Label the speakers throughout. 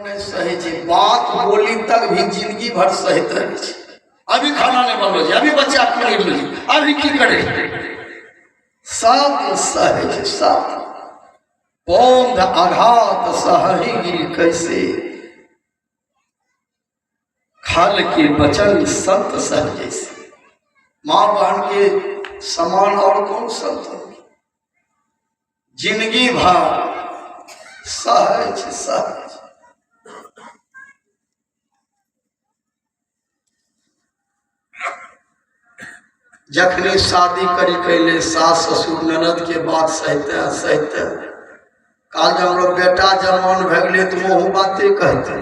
Speaker 1: नहीं सहे छी, बात बोली तक भी जिंदगी भर सहत रहे छी। अभी खाना नहीं बनलो जी, अभी बच्चा पढ़ लो जी, अभी की करे, सब सहे छी सब। पौंध आघात सहहि गिर कैसे, खाल के बचन संत सह जैसे। माँ बहन के समान और कौन संत हो? जिंदगी भर सहज सहज। जखने शादी करी कैले सास ससुर ननद के बात सहते सहते, काल जब हम लोग बेटा जवान भगले तो वो बातें कहते,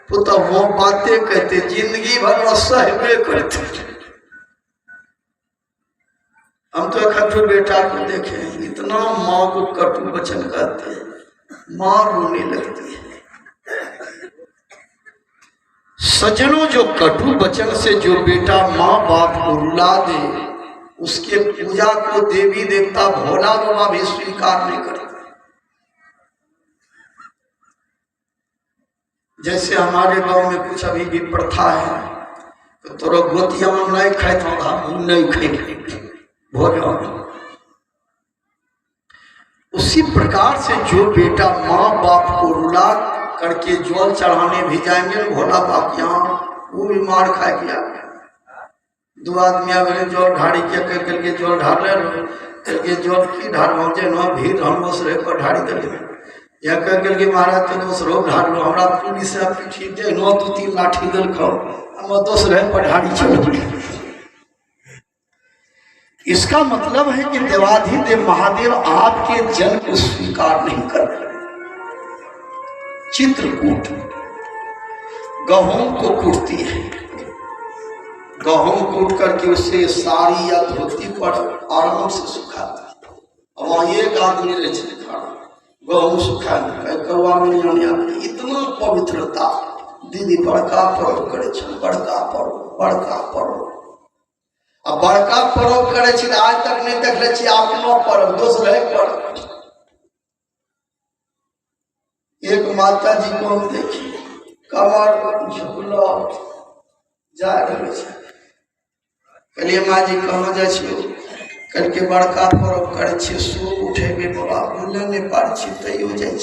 Speaker 1: पुतः वो बातें कहते, जिंदगी भर वो सहबे करते। हम तो कटु बेटा को देखे, इतना माँ को कटु वचन कहते हैं, माँ रोने लगती है। सज्जनों, जो कटु वचन से जो बेटा माँ बाप को रुला दे, उसके पूजा को देवी देवता भोला बाबा भी स्वीकार नहीं करते। जैसे हमारे गांव में कुछ अभी भी प्रथा है, तो तोरा गोतिया में नहीं खाए तो हम नहीं खाएंगे भोजन। उसी प्रकार से जो बेटा माँ बाप को रुला करके जल चढ़ाने भी जाएंगे भोला बाप यहाँ, वो भी मार खा गया। दो आदमी आगे जल ढाड़ी के करके जल ढाल करके जल की ढाल पहुंचे न भीड़ हम रहे पर ढाड़ी दे या करके महाराज तो दोसरो ढाल लो, हमरा पुलिस से पीठी दे न 2-3 लाठी दल खाओ, हम दोसरे पर ढाड़ी चल। इसका मतलब है कि देवाधिदेव महादेव आपके जन को स्वीकार नहीं कर रहे। चित्रकूट गेहूं को कूटती है, गेहूं कूट करके उससे साड़ी या धोती पर आराम से सुखाती है। अब वहां एक आदमी रहे खड़ा गेहूं सुखा कौआ में इतना पवित्रता। दीदी बड़का पर्व करे, बड़का पर्व अब बड़का पर्व करे, आज तक नहीं देखले अपनो पर्व दोसरे पर्व। एक माता जी को हम देखी कमर झुकलो जा रहे, कहलिए माँ जी कहाँ जा करके बड़का पर्व करे, सूप उठेबे बाबा बोले नहीं पार तैयो जाइ।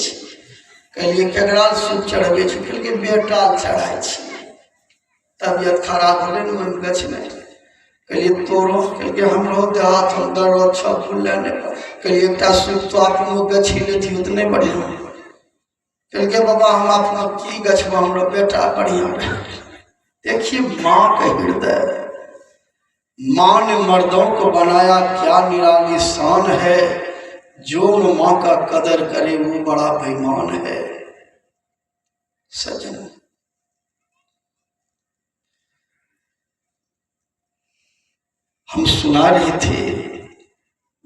Speaker 1: कहलिए केकरा सूप चढ़बे, कहलिए बेटा चढ़ाई। तबियत खराब होले न मन गछ नहीं, कहलिए तोरो, कहलिए हमरो देहात हम दर्द छ भूले नहीं। कहलिए एकटा सूप तो अपनो गछी लेती उतने बढ़िया। कहलिए बाबा हम अपना की गछबा, हमरो बेटा बढ़िया रहे। देखिए माँ का हृदय, माँ ने मर्दों को बनाया, क्या निराली शान है। जो माँ का कदर करे वो बड़ा बेईमान है। सज्जन, हम सुना रहे थे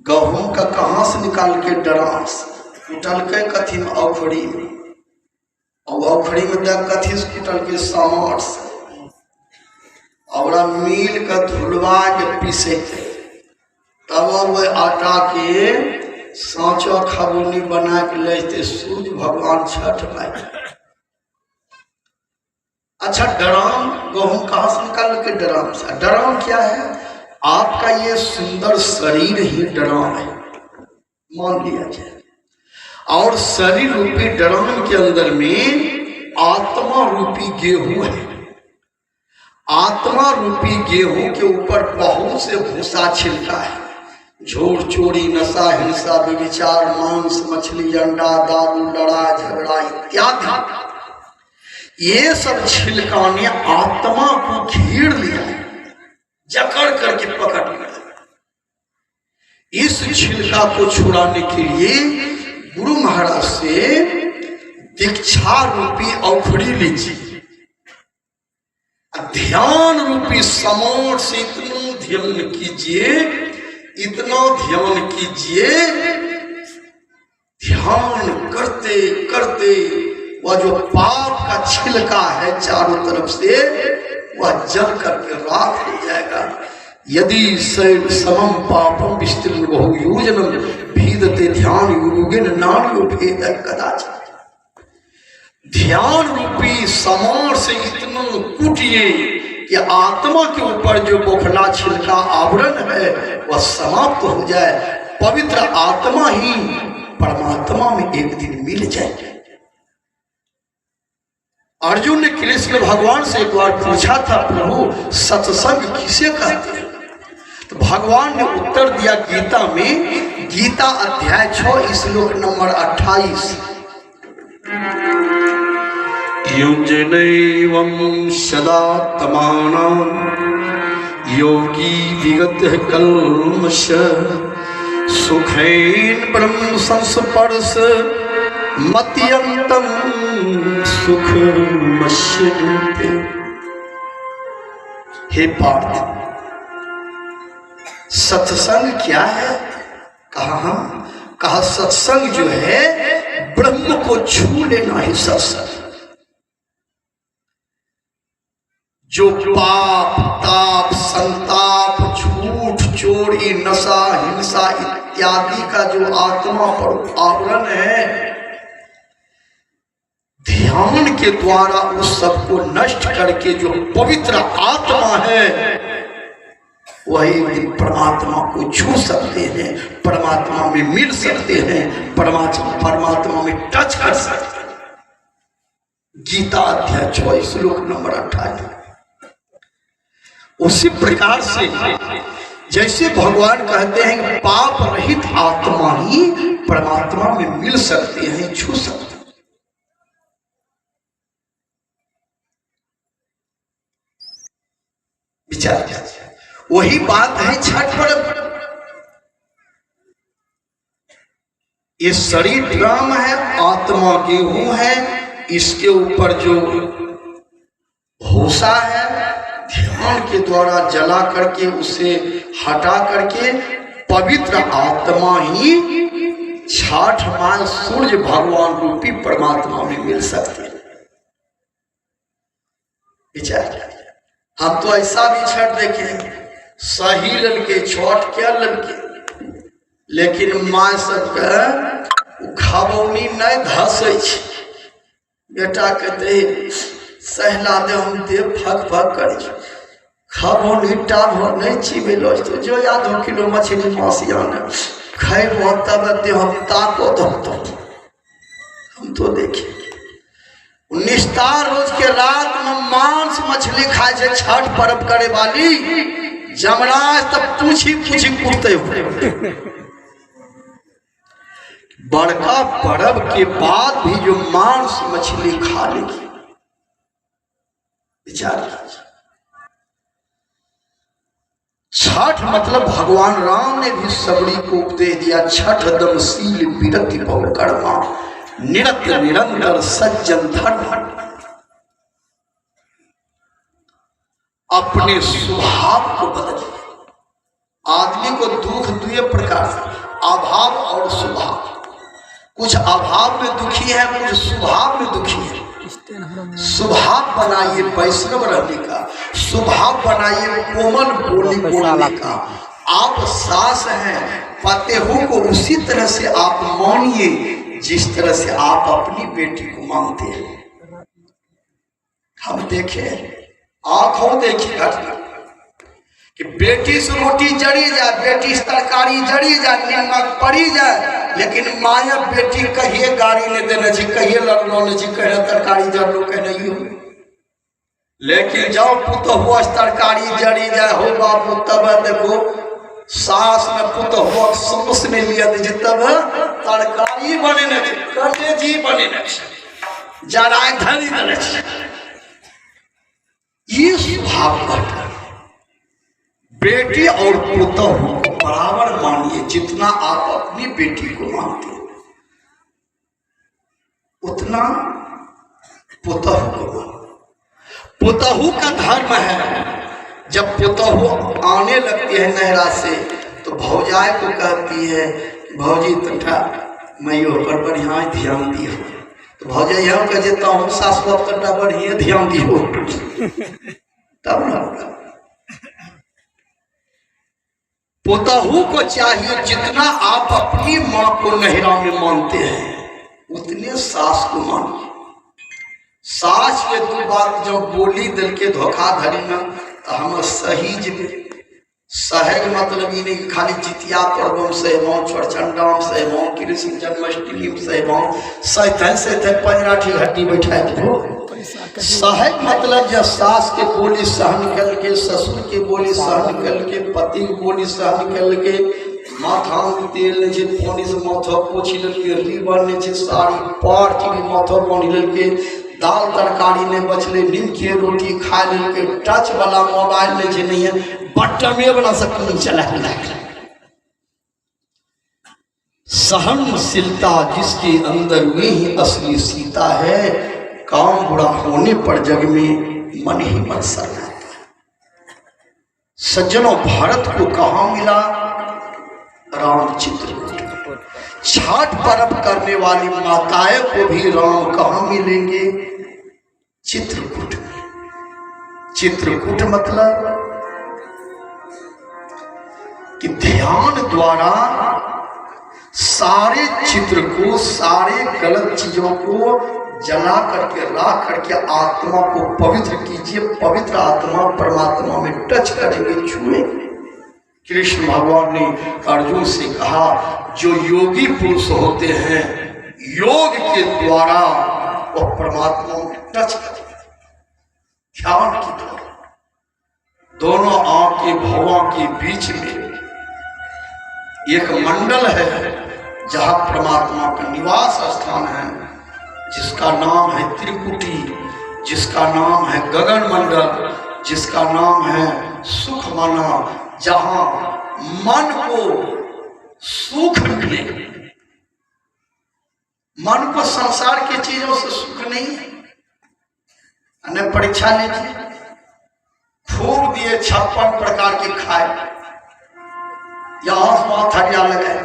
Speaker 1: गेहूं का कहां से निकाल के डरास कुटल के कथी में औखड़ी में, और औखड़ी में देख कथी से कुटल के सामार से, और मिल के धुलवा के पीसे थे, तब वो आटा के सांचो खबूनी बना के लेते सूर्य भगवान छठ माई। अच्छा ड्राम गेहूं कहां से निकाल के ड्राम से? ड्राम क्या है? आपका ये सुंदर शरीर ही ड्राम है मान लिया जाए, और शरीर रूपी ड्राम के अंदर में आत्मा रूपी गेहूं है। आत्मा रूपी गेहूं के ऊपर बहुत से भूसा छिलका है, झूठ चोरी नशा हिंसा व्यभिचार मांस मछली अंडा दारू लड़ाई झगड़ा इत्यादि, ये सब छिलका ने आत्मा को घेर लिया, जकड़ करके पकड़ लिया। इस छिलका को छुड़ाने के लिए गुरु महाराज से दीक्षा रूपी औखड़ी लीजिए, ध्यान रूपी समोट से इतना ध्यान कीजिए, इतना ध्यान कीजिए, ध्यान करते करते वह जो पाप का छिलका है चारों तरफ से वह जल करके राख हो जाएगा। यदि शैल समम पापम विस्तीर्ण बहुयोजनम भीदते ध्यान युगेन नान्यो भेद कदाचित। ध्यान रूपी की समार से इतना कूटिए कि आत्मा के ऊपर जो बौखला छिलका आवरण है वह समाप्त हो जाए, पवित्र आत्मा ही परमात्मा में एक दिन मिल जाए। अर्जुन ने कृष्ण भगवान से एक बार पूछा था, प्रभु सत्संग किसे कहते हैं? तो भगवान ने उत्तर दिया गीता में, गीता अध्याय 6 श्लोक नंबर 28, युञ्जनैवं सदात्मानं योगी विगतः कल्मष सुखैन ब्रह्म संस्पर्श मत्यंतम सुखमश्नुते। हे पार्थ, सत्संग क्या है? कहा सत्संग जो है ब्रह्म को छू लेना ही सत्संग। जो पाप ताप संताप झूठ चोरी नशा हिंसा इत्यादि का जो आत्मा पर आवरण है, ध्यान के द्वारा उस सबको नष्ट करके जो पवित्र आत्मा है वही दिन परमात्मा को छू सकते हैं, परमात्मा में मिल सकते हैं, परमात्मा में टच कर सकते हैं। गीता अध्याय 6 श्लोक नंबर 28। उसी प्रकार से जैसे भगवान कहते हैं कि पाप रहित आत्मा ही परमात्मा में मिल सकते हैं, छू सकते हैं। विचार वही बात है छठ पर्व। ये शरीर ड्राम है, आत्मा गेहूं है, इसके ऊपर जो भूसा है ध्यान के द्वारा जला करके उसे हटा करके पवित्र आत्मा ही छठ माह सूर्य भगवान रूपी परमात्मा में मिल सकते हैं। विचार हम तो ऐसा भी छठ देखे, सही ललके छठ क्या ललके, लेकिन माँ सबके खबौनी नहीं धसे। बेटा कहते सहला दे हम दे फक फक करे, खबौनी टाभ नहीं चिबेलो तो जो आधो किलो मछली मासिया ने खैबो तब दे हम ताको तो हम तो देखे निस्तार रोज के रात में मांस मछली खाए छे छठ पर्व करे वाली जमराज तब पूछी कुटते हुए। बड़का पर्व के बाद भी जो मांस मछली खा लेगी, विचार कीजिए। छठ मतलब भगवान राम ने भी सबरी को उपदेश दिया, छठ दमशील विरति बहु कर्मा निरत निरंतर सज्जन धर्म। अपने स्वभाव को बदलिए। आदमी को दुख दुए प्रकार से, अभाव और स्वभाव। कुछ अभाव में दुखी है, कुछ स्वभाव में दुखी है। स्वभाव बनाइए वैष्णव रहने का, स्वभाव बनाइए कोमल बोली बोलने का। आप सास हैं, पते हो को उसी तरह से आप मानिए जिस तरह से आप अपनी बेटी को मानते हैं। हम देखे आंखों देखी घटना कि बेटी से रोटी जड़ी जाए, बेटी से तरकारी जड़ी जाए, नमक पड़ी जाए, लेकिन माया बेटी कहिए गाड़ी नहीं देने छी, कहिए लड़नो नहीं छी, कहे तरकारी जड़ो कहे हो। लेकिन जाओ पुत हुआ तरकारी जड़ी जाए हो बाबू, तब देखो सास ने पुत हुआ समस में लिया दीजिए, तब तरकारी बने नहीं, कटे जी बने नहीं, जराए धरी नहीं। ये स्वभाव करता है। बेटी और पुतहु को बराबर मानिए, जितना आप अपनी बेटी को मानते हैं उतना पुतहु को मानो। पुतहु का धर्म है, जब पुतहु आने लगती है नहरा से तो भौजाई को कहती है भौजी तंठा मैयो पर बढ़िया ध्यान दियो, तो भौजाई हम कह देता हूँ सासुआ तंठा बढ़िया ध्यान दियो तब ना। पुतहु को चाहिए जितना आप अपनी माँ को नहरा में मानते हैं उतने सास को मानिए। सास के दू बात जब बोली दिल के धोखाधड़ी में तो हम सहीज सहग मतलब ये नहीं कि खाली जितिया पर्व से चौड़चंडा से कृष्ण जन्माष्टमी से सही पंजराठी हड्डी बैठा दो। सहग मतलब जब सास के बोली सहन कर के, ससुर के बोली सहन कर के, पति के बोली सहन कर के, माथा में तेल ने पानी से माथा पोछी लगे, रिबन ने साड़ी पार चीनी माथा बांधी लगे, दाल तरकारी ने बचले, नीम के रोटी खा लेके, टच वाला मोबाइल ने नहीं है, बटन में बना सकते चला। सहनशीलता जिसके अंदर में ही असली सीता है, काम बुरा होने पर जग में मन ही मन सरना। सज्जनों, भारत को कहाँ मिला? राम चित्रकूट। छठ पर्व करने वाली माताएं को भी राम कहाँ मिलेंगे? चित्रकूट में। चित्रकूट मतलब कि ध्यान द्वारा सारे चित्र को, सारे गलत चीजों को जला करके, राख करके आत्मा को पवित्र कीजिए। पवित्र आत्मा परमात्मा में टच करेंगे, छुएंगे। कृष्ण भगवान ने अर्जुन से कहा, जो योगी पुरुष होते हैं योग के द्वारा वो परमात्मा में टच करेंगे, ध्यान की द्वारा। दोनों आंख के भौं के बीच में एक मंडल है जहां परमात्मा का निवास स्थान है, जिसका नाम है त्रिकुटी, जिसका नाम है गगन मंडल, जिसका नाम है सुख मना, जहां मन को सुख मिले। मन को संसार की चीजों से सुख नहीं है। अन्य परीक्षा लीजिए, खूब दिए 56 प्रकार के खाए, यहां थरिया लगाए,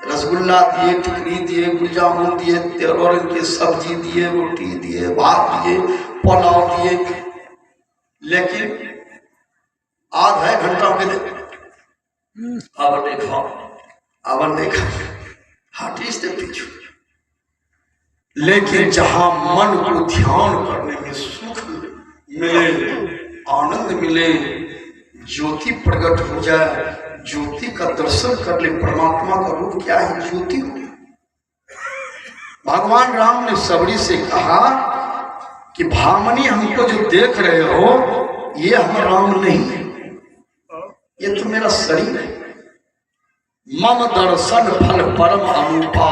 Speaker 1: रसगुल्ला दिए, टिकरी दिए, गुलाब जामुन दिए, तेरह की सब्जी दिए, रोटी दिए, भात दिए, पुलाव दिए, लेकिन आधा घंटा में अब नहीं खाओ, अब नहीं खाओ, हाथी से पीछू। लेकिन जहां मन को ध्यान करने में सुख मिले, आनंद मिले, ज्योति प्रकट हो जाए, ज्योति का दर्शन कर ले। परमात्मा का रूप क्या है? ज्योति। भगवान राम ने सबरी से कहा कि भामनी, हमको जो देख रहे हो ये हम राम नहीं है, ये तो मेरा शरीर है। मम दर्शन फल परम अनुपा,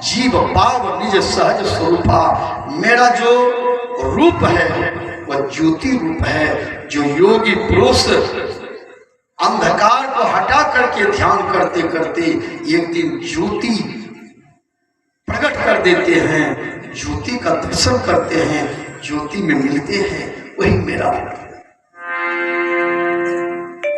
Speaker 1: जीव पाव निज सहज स्वरूपा। मेरा जो रूप है वह ज्योति रूप है। जो योगी पुरुष अंधकार को हटा करके ध्यान करते करते एक दिन ज्योति प्रकट कर देते हैं, ज्योति का दर्शन करते हैं, ज्योति में मिलते हैं, वही मेरा